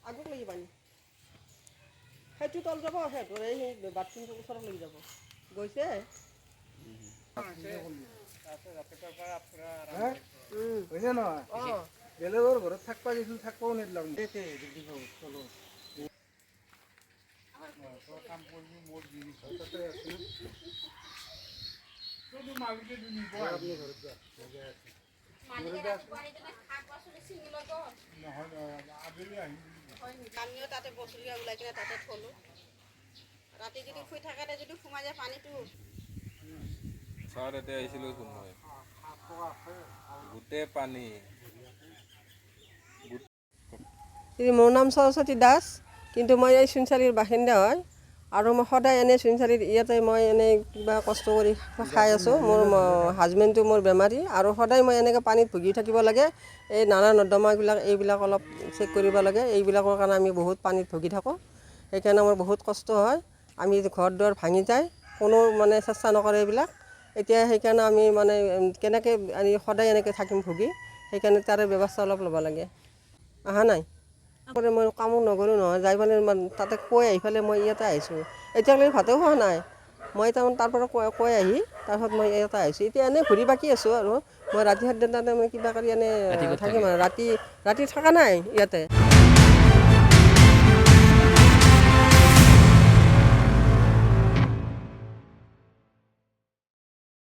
আগত লাগি পানী সেইটো তল যাব সিহঁতৰ এই বাথৰুমটোৰ ওচৰত লাগি যাব গৈছে হয়নে নহয় বেলেগৰ ঘৰত থাকবা গৈছিল থাকবাও নিদিলাম আমিও তাতে বছৰীয়া ওলাই কিনে তাতে থলোঁ ৰাতি যদি শুই থাকাতে যদি সোমাই যায় পানীটো ছাৰ এতিয়া আহিছিলোঁ চোন মই গোটেই পানী মোৰ নাম সৰস্বতী দাস কিন্তু মই এই চুনচাৰিৰ বাসিন্দা হয় আৰু মই সদায় এনেই চুনচাৰিত ইয়াতে মই এনেই কিবা কষ্ট কৰি খাই আছোঁ মোৰ হাজবেণ্ডটো মোৰ বেমাৰী আৰু সদায় মই এনেকৈ পানীত ভুগি থাকিব লাগে এই নালা নৰ্দমাবিলাক এইবিলাক অলপ চেক কৰিব লাগে এইবিলাকৰ কাৰণে আমি বহুত পানীত ভুগি থাকোঁ সেইকাৰণে মোৰ বহুত কষ্ট হয় আমি ঘৰ দুৱাৰ ভাঙি যায় কোনো মানে চেষ্টা নকৰে এইবিলাক এতিয়া সেইকাৰণে আমি মানে কেনেকৈ আমি সদায় এনেকৈ থাকিম ভুগি সেইকাৰণে তাৰে ব্যৱস্থা অলপ ল'ব লাগে অহা নাই মই কামো নগ'লোঁ নহয় যাই পেলাই তাতে কৈ আহি পেলাই মই ইয়াতে আহিছোঁ এতিয়ালৈকে ভাতো খোৱা নাই মই তাৰমানে তাৰ পৰা কৈ আহি তাৰপিছত মই ইয়াতে আহিছোঁ এতিয়া এনেই ঘূৰি বাকী আছোঁ আৰু মই ৰাতি সাত দিন তাতে মই কিবা কৰি এনেই থাকিম আৰু ৰাতি থকা নাই ইয়াতে